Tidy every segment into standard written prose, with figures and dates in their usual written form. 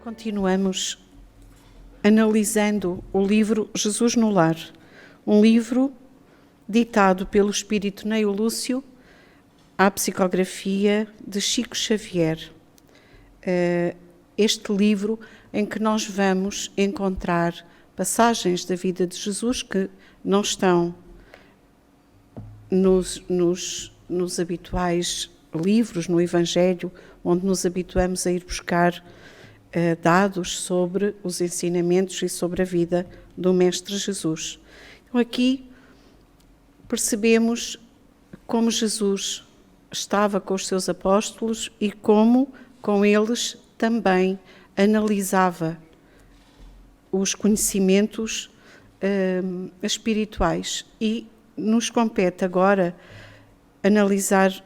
Continuamos analisando o livro Jesus no Lar, um livro ditado pelo espírito Neio Lúcio à psicografia de Chico Xavier. Este livro em que nós vamos encontrar passagens da vida de Jesus que não estão nos habituais livros, no Evangelho, onde nos habituamos a ir buscar dados sobre os ensinamentos e sobre a vida do Mestre Jesus. Então aqui percebemos como Jesus estava com os seus apóstolos e como com eles também analisava os conhecimentos espirituais. E nos compete agora analisar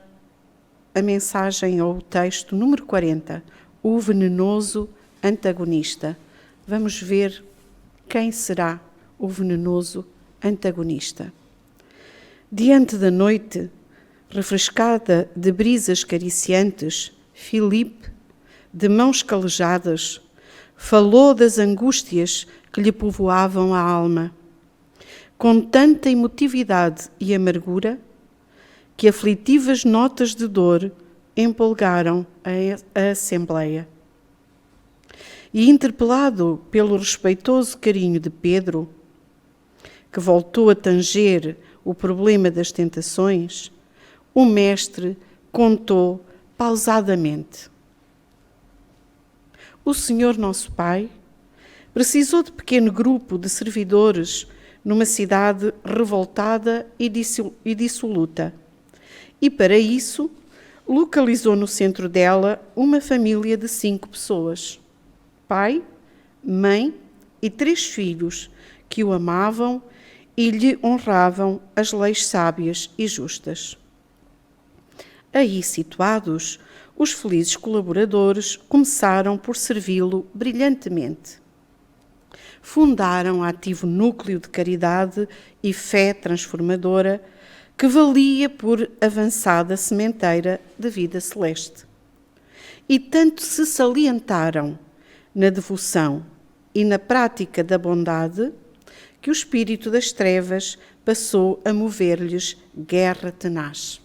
a mensagem ou o texto número 40, o venenoso antagonista. Vamos ver quem será o venenoso antagonista. Diante da noite, refrescada de brisas cariciantes, Filipe, de mãos calejadas, falou das angústias que lhe povoavam a alma, com tanta emotividade e amargura, que aflitivas notas de dor empolgaram a Assembleia. E interpelado pelo respeitoso carinho de Pedro, que voltou a tanger o problema das tentações, o mestre contou pausadamente. O Senhor nosso Pai precisou de pequeno grupo de servidores numa cidade revoltada e dissoluta, e para isso localizou no centro dela uma família de 5 pessoas, pai, mãe e 3 filhos que o amavam e lhe honravam as leis sábias e justas. Aí situados, os felizes colaboradores começaram por servi-lo brilhantemente. Fundaram ativo núcleo de caridade e fé transformadora que valia por avançada sementeira de vida celeste. E tanto se salientaram na devoção e na prática da bondade que o espírito das trevas passou a mover-lhes guerra tenaz.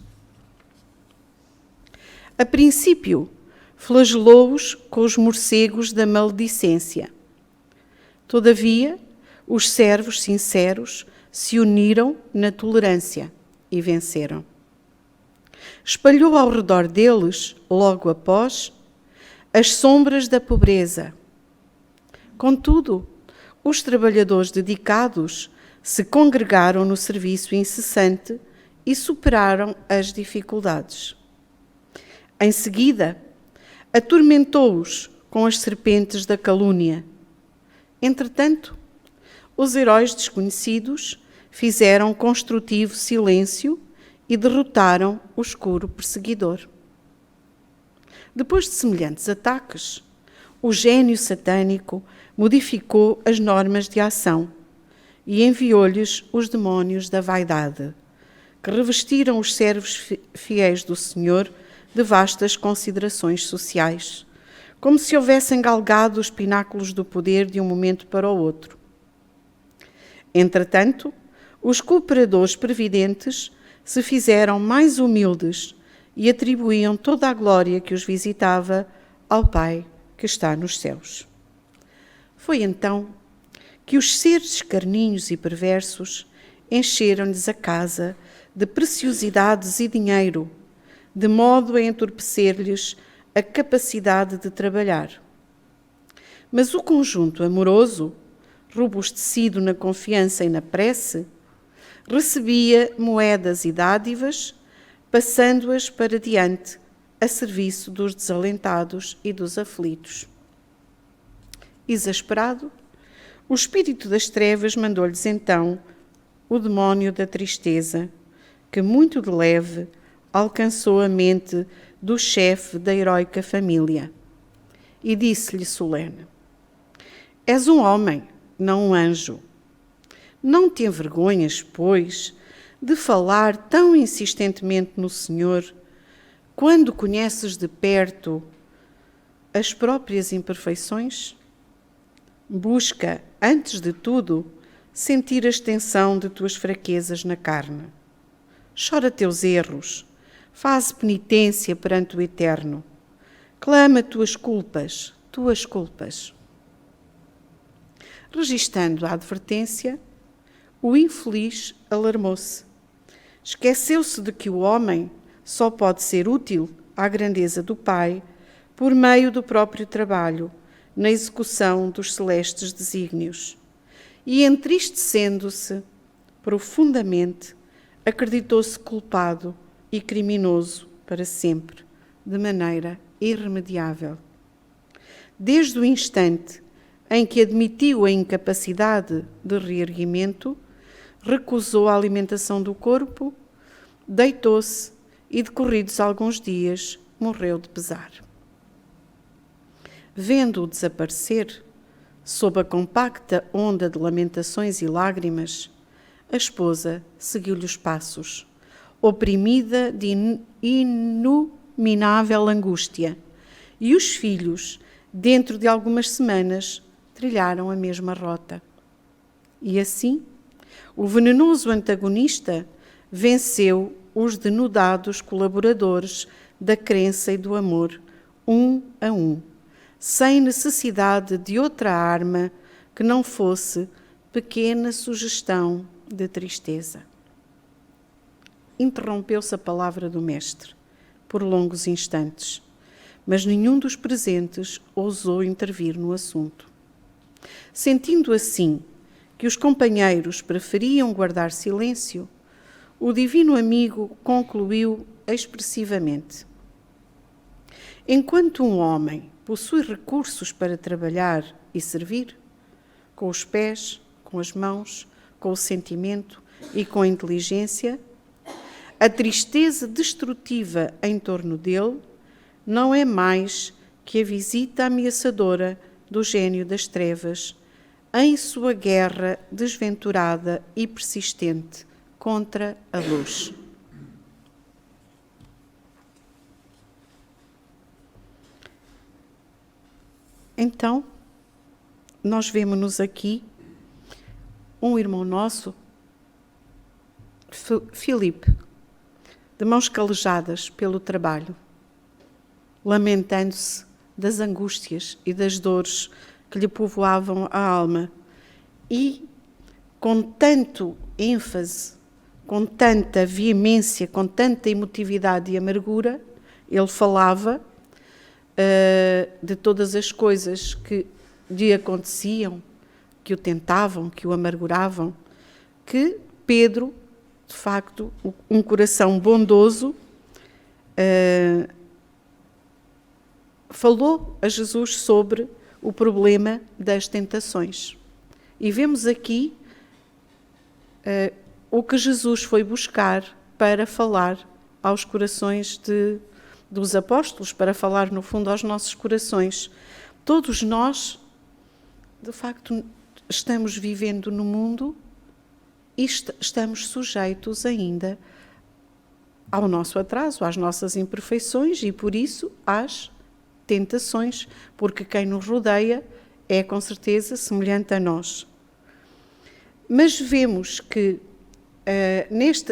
A princípio, flagelou-os com os morcegos da maledicência. Todavia, os servos sinceros se uniram na tolerância e venceram. Espalhou ao redor deles, logo após, as sombras da pobreza. Contudo, os trabalhadores dedicados se congregaram no serviço incessante e superaram as dificuldades. Em seguida, atormentou-os com as serpentes da calúnia. Entretanto, os heróis desconhecidos fizeram construtivo silêncio e derrotaram o escuro perseguidor. Depois de semelhantes ataques, o gênio satânico modificou as normas de ação e enviou-lhes os demónios da vaidade, que revestiram os servos fiéis do Senhor de vastas considerações sociais, como se houvessem galgado os pináculos do poder de um momento para o outro. Entretanto, os cooperadores previdentes se fizeram mais humildes e atribuíam toda a glória que os visitava ao Pai que está nos céus. Foi então que os seres escarninhos e perversos encheram-lhes a casa de preciosidades e dinheiro, de modo a entorpecer-lhes a capacidade de trabalhar. Mas o conjunto amoroso, robustecido na confiança e na prece, recebia moedas e dádivas, passando-as para diante a serviço dos desalentados e dos aflitos. Exasperado, o espírito das trevas mandou-lhes então o demónio da tristeza, que muito de leve alcançou a mente do chefe da heroica família, e disse-lhe solene: És um homem, não um anjo. Não te envergonhas, pois, de falar tão insistentemente no Senhor, quando conheces de perto as próprias imperfeições? Busca, antes de tudo, sentir a extensão de tuas fraquezas na carne. Chora teus erros, faz penitência perante o Eterno. Clama tuas culpas. Registando a advertência, o infeliz alarmou-se. Esqueceu-se de que o homem só pode ser útil à grandeza do Pai por meio do próprio trabalho, na execução dos celestes desígnios. E, entristecendo-se profundamente, acreditou-se culpado e criminoso para sempre, de maneira irremediável. Desde o instante em que admitiu a incapacidade de reerguimento, recusou a alimentação do corpo, deitou-se e, decorridos alguns dias, morreu de pesar. Vendo-o desaparecer, sob a compacta onda de lamentações e lágrimas, a esposa seguiu-lhe os passos, oprimida de inominável angústia, e os filhos, dentro de algumas semanas, trilharam a mesma rota. E assim, o venenoso antagonista venceu os denudados colaboradores da crença e do amor, um a um, sem necessidade de outra arma que não fosse pequena sugestão de tristeza. Interrompeu-se a palavra do mestre por longos instantes, mas nenhum dos presentes ousou intervir no assunto. Sentindo assim que os companheiros preferiam guardar silêncio, o divino amigo concluiu expressivamente: enquanto um homem possui recursos para trabalhar e servir, com os pés, com as mãos, com o sentimento e com a inteligência, a tristeza destrutiva em torno dele não é mais que a visita ameaçadora do gênio das trevas em sua guerra desventurada e persistente contra a luz. Então, nós vemos-nos aqui um irmão nosso, Filipe, de mãos calejadas pelo trabalho, lamentando-se das angústias e das dores que lhe povoavam a alma, e com tanto ênfase, com tanta veemência, com tanta emotividade e amargura, ele falava de todas as coisas que lhe aconteciam, que o tentavam, que o amarguravam, que Pedro, de facto, um coração bondoso, falou a Jesus sobre o problema das tentações. E vemos aqui o que Jesus foi buscar para falar aos corações dos apóstolos, para falar, no fundo, aos nossos corações. Todos nós, de facto, estamos vivendo no mundo e estamos sujeitos ainda ao nosso atraso, às nossas imperfeições e, por isso, às tentações, porque quem nos rodeia é, com certeza, semelhante a nós. Mas vemos que,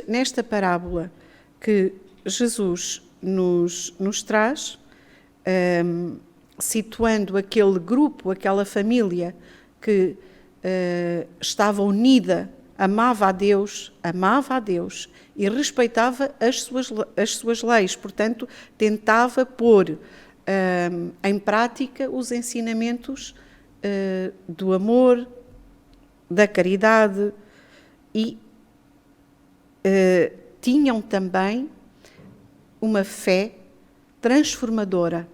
nesta parábola que Jesus nos traz, situando aquele grupo, aquela família que estava unida, amava a Deus e respeitava as suas leis, portanto, tentava pôr em prática os ensinamentos do amor, da caridade, e tinham também uma fé transformadora.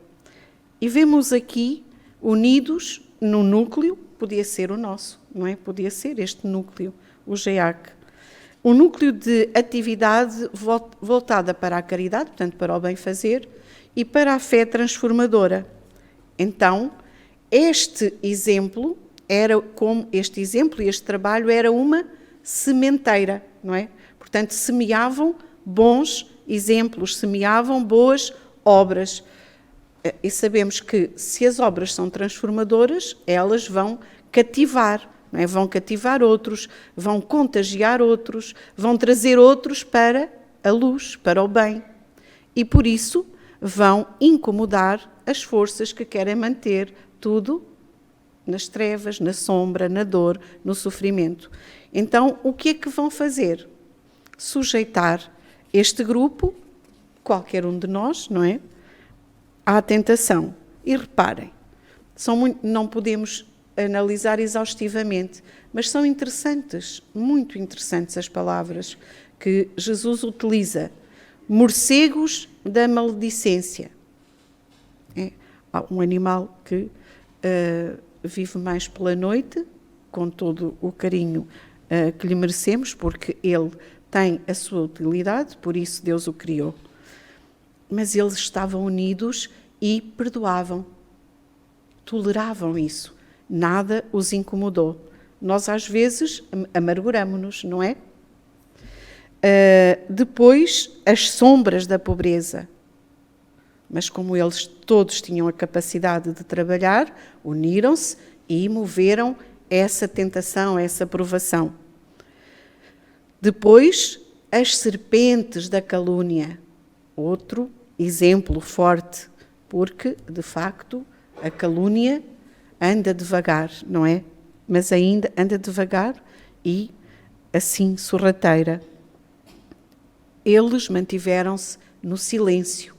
E vemos aqui, unidos no núcleo, podia ser o nosso, não é? Podia ser este núcleo, o GEAC. Um núcleo de atividade voltada para a caridade, portanto, para o bem-fazer, e para a fé transformadora. Então, este exemplo e este trabalho era uma sementeira, não é? Portanto, semeavam bons exemplos, semeavam boas obras. E sabemos que se as obras são transformadoras, elas vão cativar, não é? Vão cativar outros, vão contagiar outros, vão trazer outros para a luz, para o bem. E por isso vão incomodar as forças que querem manter tudo nas trevas, na sombra, na dor, no sofrimento. Então, o que é que vão fazer? Sujeitar este grupo, qualquer um de nós, não é? À tentação. E reparem, não podemos analisar exaustivamente, mas são interessantes, muito interessantes as palavras que Jesus utiliza. Morcegos da maledicência. É um animal que vive mais pela noite, com todo o carinho que lhe merecemos, porque ele tem a sua utilidade, por isso Deus o criou. Mas eles estavam unidos e perdoavam, toleravam isso. Nada os incomodou. Nós, às vezes, amarguramo-nos, não é? Depois, as sombras da pobreza. Mas como eles todos tinham a capacidade de trabalhar, uniram-se e moveram essa tentação, essa provação. Depois, as serpentes da calúnia. Outro exemplo forte, porque, de facto, a calúnia anda devagar, não é? Mas ainda anda devagar e, assim, sorrateira. Eles mantiveram-se no silêncio,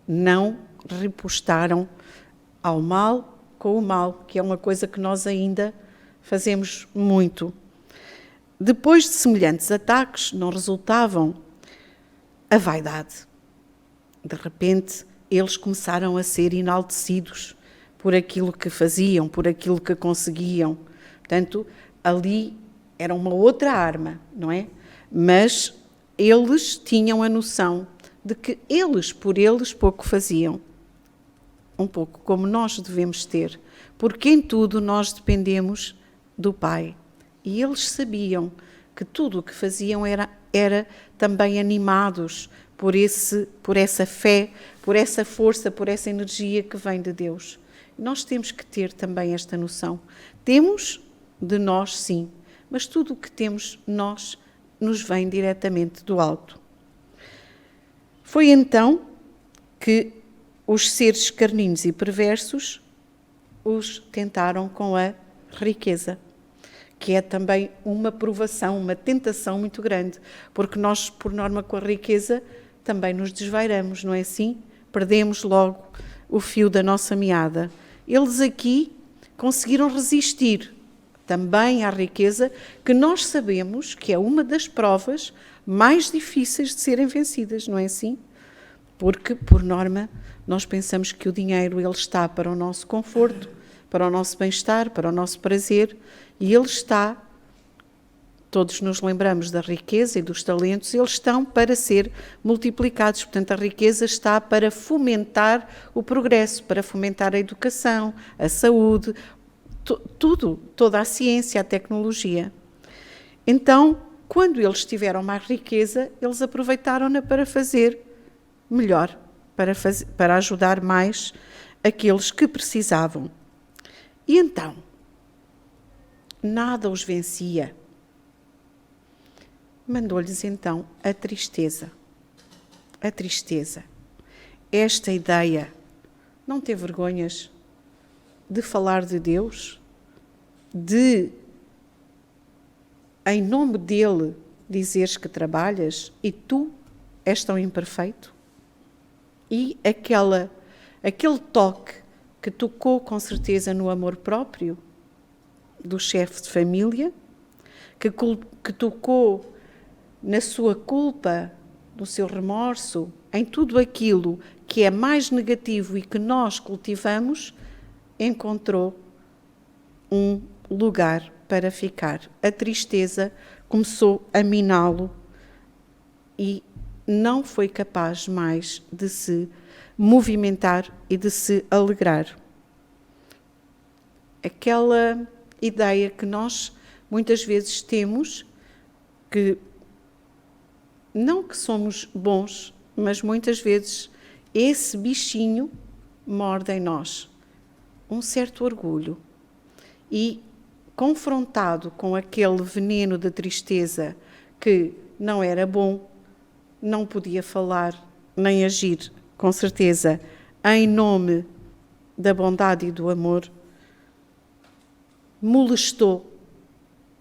não repostaram ao mal com o mal, que é uma coisa que nós ainda fazemos muito. Depois de semelhantes ataques, não resultavam a vaidade. De repente, eles começaram a ser enaltecidos por aquilo que faziam, por aquilo que conseguiam. Portanto, ali era uma outra arma, não é? Mas eles tinham a noção de que eles, por eles, pouco faziam. Um pouco como nós devemos ter, porque em tudo nós dependemos do Pai. E eles sabiam que tudo o que faziam era também animados por essa fé, por essa força, por essa energia que vem de Deus. Nós temos que ter também esta noção. Temos de nós, sim, mas tudo o que temos nós nos vem diretamente do alto. Foi então que os seres carninhos e perversos os tentaram com a riqueza, que é também uma provação, uma tentação muito grande, porque nós, por norma, com a riqueza, também nos desvairamos, não é assim? Perdemos logo o fio da nossa meada. Eles aqui conseguiram resistir também à riqueza, que nós sabemos que é uma das provas mais difíceis de serem vencidas, não é assim? Porque, por norma, nós pensamos que o dinheiro ele está para o nosso conforto, para o nosso bem-estar, para o nosso prazer, e ele está, todos nos lembramos da riqueza e dos talentos, eles estão para ser multiplicados. Portanto, a riqueza está para fomentar o progresso, para fomentar a educação, a saúde, tudo, toda a ciência, a tecnologia. Então, quando eles tiveram mais riqueza, eles aproveitaram-na para fazer melhor, para ajudar mais aqueles que precisavam. E então, nada os vencia. Mandou-lhes então a tristeza. A tristeza. Esta ideia, não ter vergonhas de falar de Deus, de, em nome dele, dizeres que trabalhas e tu és tão imperfeito? E aquele toque que tocou com certeza no amor próprio do chefe de família, que tocou na sua culpa, no seu remorso, em tudo aquilo que é mais negativo e que nós cultivamos, encontrou um lugar para ficar. A tristeza começou a miná-lo e não foi capaz mais de se movimentar e de se alegrar. Aquela ideia que nós muitas vezes temos, que não que somos bons, mas muitas vezes esse bichinho morde em nós um certo orgulho e, confrontado com aquele veneno de tristeza que não era bom, não podia falar nem agir, com certeza, em nome da bondade e do amor, molestou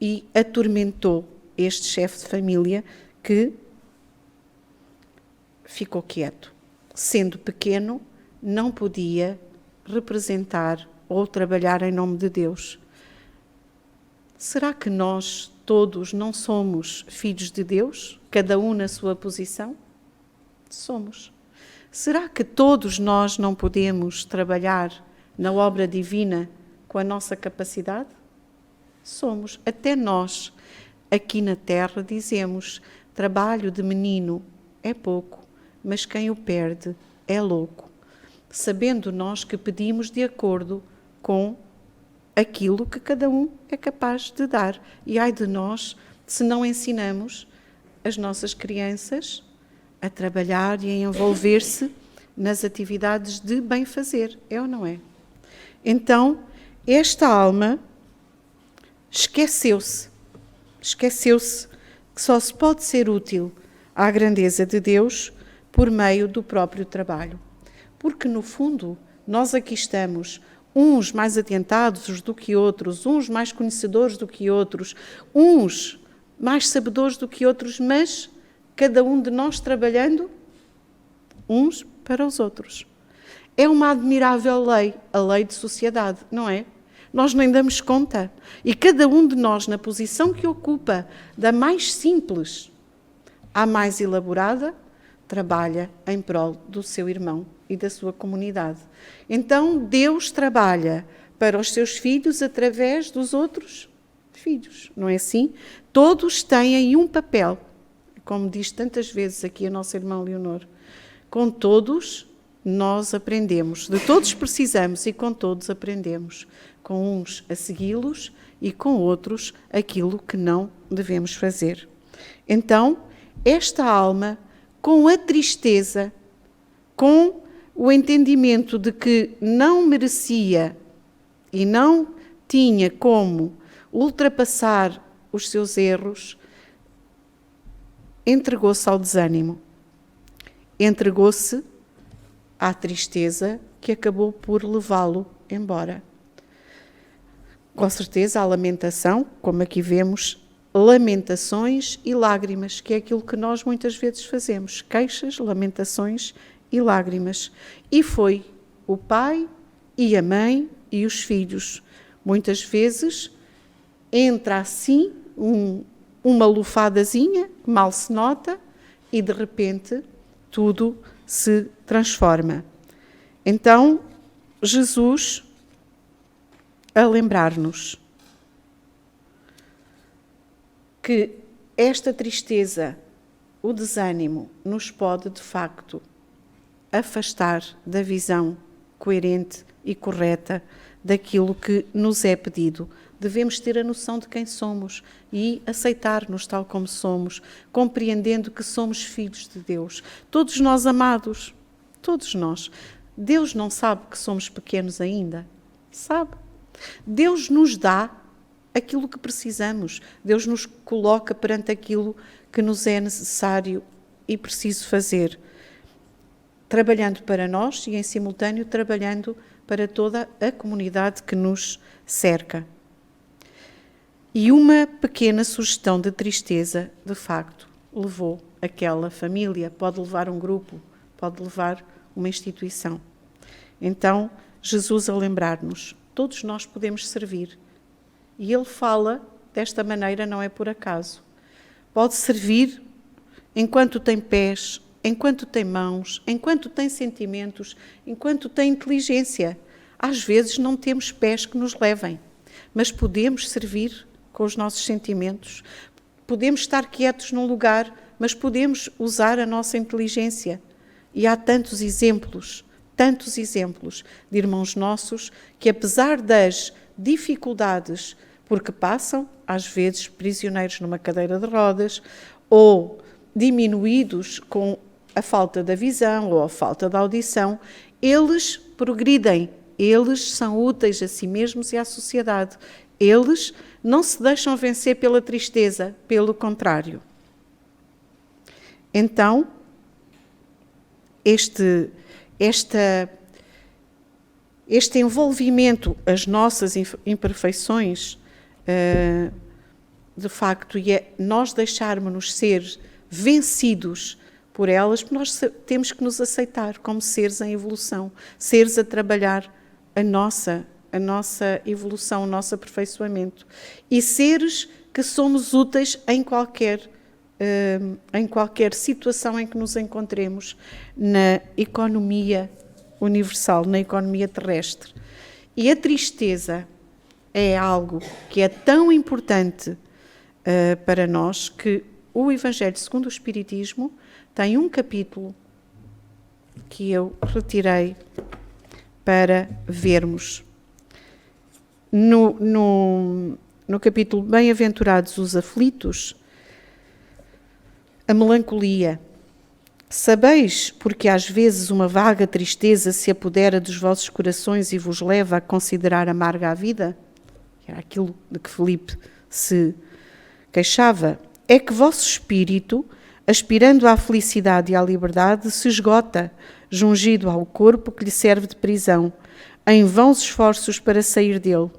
e atormentou este chefe de família que ficou quieto. Sendo pequeno, não podia representar ou trabalhar em nome de Deus. Será que nós todos não somos filhos de Deus, cada um na sua posição? Somos. Será que todos nós não podemos trabalhar na obra divina com a nossa capacidade? Somos. Até nós, aqui na terra, dizemos: trabalho de menino é pouco, mas quem o perde é louco. Sabendo nós que pedimos de acordo com aquilo que cada um é capaz de dar. E ai de nós se não ensinamos as nossas crianças a trabalhar e a envolver-se nas atividades de bem fazer, é ou não é? Então, esta alma esqueceu-se que só se pode ser útil à grandeza de Deus por meio do próprio trabalho. Porque, no fundo, nós aqui estamos, uns mais atentados do que outros, uns mais conhecedores do que outros, uns mais sabedores do que outros, mas cada um de nós trabalhando uns para os outros. É uma admirável lei, a lei de sociedade, não é? Nós nem damos conta. E cada um de nós, na posição que ocupa, da mais simples à mais elaborada, trabalha em prol do seu irmão e da sua comunidade. Então, Deus trabalha para os seus filhos através dos outros filhos, não é assim? Todos têm um papel, como diz tantas vezes aqui a nossa irmã Leonor. Com todos nós aprendemos, de todos precisamos e com todos aprendemos. Com uns a segui-los e com outros aquilo que não devemos fazer. Então, esta alma, com a tristeza, com o entendimento de que não merecia e não tinha como ultrapassar os seus erros, entregou-se ao desânimo. Entregou-se à tristeza que acabou por levá-lo embora. Com certeza, a lamentação, como aqui vemos, lamentações e lágrimas, que é aquilo que nós muitas vezes fazemos, queixas, lamentações e lágrimas. E foi o pai e a mãe e os filhos. Muitas vezes entra assim uma lufadazinha, mal se nota, e de repente tudo se transforma. Então, Jesus, a lembrar-nos que esta tristeza, o desânimo, nos pode, de facto, afastar da visão coerente e correta daquilo que nos é pedido. Devemos ter a noção de quem somos e aceitar-nos tal como somos, compreendendo que somos filhos de Deus. Todos nós amados, todos nós. Deus não sabe que somos pequenos ainda? Sabe. Deus nos dá aquilo que precisamos. Deus nos coloca perante aquilo que nos é necessário e preciso fazer. Trabalhando para nós e, em simultâneo, trabalhando para toda a comunidade que nos cerca. E uma pequena sugestão de tristeza, de facto, levou aquela família, pode levar um grupo, pode levar uma instituição. Então, Jesus a lembrar-nos, todos nós podemos servir. E ele fala desta maneira, não é por acaso. Pode servir enquanto tem pés, enquanto tem mãos, enquanto tem sentimentos, enquanto tem inteligência. Às vezes não temos pés que nos levem, mas podemos servir com os nossos sentimentos. Podemos estar quietos num lugar, mas podemos usar a nossa inteligência. E há tantos exemplos de irmãos nossos que, apesar das dificuldades porque passam, às vezes prisioneiros numa cadeira de rodas, ou diminuídos com a falta da visão ou a falta da audição, eles progridem. Eles são úteis a si mesmos e à sociedade. Eles não se deixam vencer pela tristeza, pelo contrário. Então, este envolvimento, as nossas imperfeições, de facto, e é nós deixarmos-nos ser vencidos por elas, porque nós temos que nos aceitar como seres em evolução, seres a trabalhar a nossa evolução, o nosso aperfeiçoamento, e seres que somos úteis em qualquer situação em que nos encontremos na economia universal, na economia terrestre. E a tristeza é algo que é tão importante para nós que o Evangelho segundo o Espiritismo tem um capítulo que eu retirei para vermos. No capítulo Bem-aventurados os aflitos, a melancolia. Sabeis, porque às vezes uma vaga tristeza se apodera dos vossos corações e vos leva a considerar amarga a vida? Era aquilo de que Filipe se queixava. É que vosso espírito, aspirando à felicidade e à liberdade, se esgota, jungido ao corpo que lhe serve de prisão, em vãos esforços para sair dele.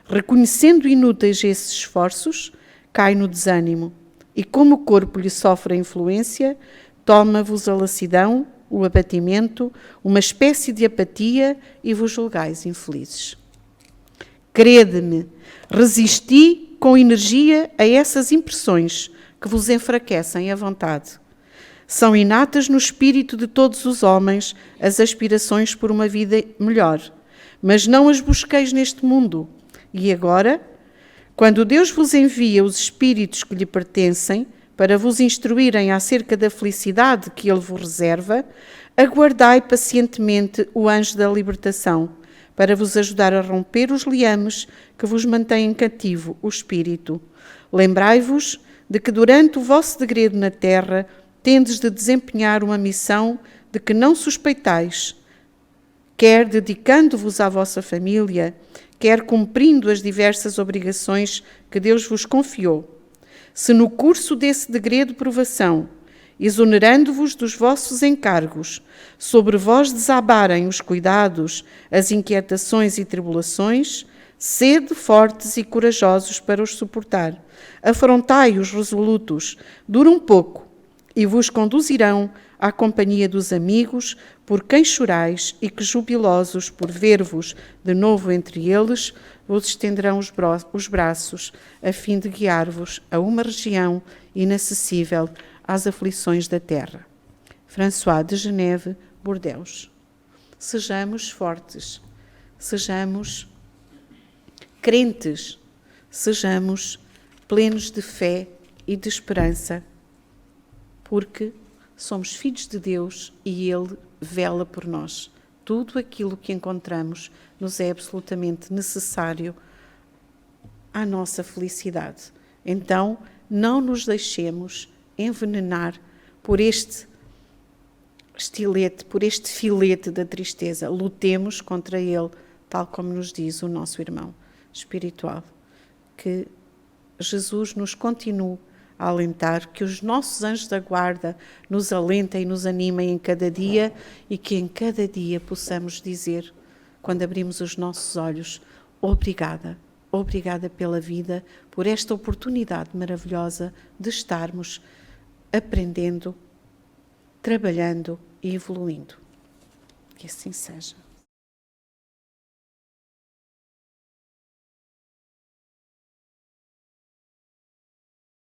Reconhecendo inúteis esses esforços, cai no desânimo, e como o corpo lhe sofre a influência, toma-vos a lassidão, o abatimento, uma espécie de apatia e vos julgais infelizes. Crede-me, resisti com energia a essas impressões que vos enfraquecem a vontade. São inatas no espírito de todos os homens as aspirações por uma vida melhor, mas não as busqueis neste mundo. E agora, quando Deus vos envia os espíritos que lhe pertencem, para vos instruírem acerca da felicidade que Ele vos reserva, aguardai pacientemente o anjo da libertação, para vos ajudar a romper os liames que vos mantêm cativo o espírito. Lembrai-vos de que durante o vosso degredo na terra tendes de desempenhar uma missão de que não suspeitais, quer dedicando-vos à vossa família, quer cumprindo as diversas obrigações que Deus vos confiou. Se no curso desse degredo de provação, exonerando-vos dos vossos encargos, sobre vós desabarem os cuidados, as inquietações e tribulações, sede fortes e corajosos para os suportar. Afrontai-os resolutos, dura um pouco, e vos conduzirão à companhia dos amigos, por quem chorais, e que jubilosos por ver-vos de novo entre eles, vos estenderão os braços, a fim de guiar-vos a uma região inacessível às aflições da terra. François de Geneve, Bordeaux. Sejamos fortes, sejamos crentes, sejamos plenos de fé e de esperança, porque somos filhos de Deus e Ele vela por nós. Tudo aquilo que encontramos nos é absolutamente necessário à nossa felicidade. Então, não nos deixemos envenenar por este estilete, por este filete da tristeza. Lutemos contra ele, tal como nos diz o nosso irmão espiritual. Que Jesus nos continue a alentar, que os nossos anjos da guarda nos alentem e nos animem em cada dia e que em cada dia possamos dizer, quando abrimos os nossos olhos, obrigada, obrigada pela vida, por esta oportunidade maravilhosa de estarmos aprendendo, trabalhando e evoluindo. Que assim seja.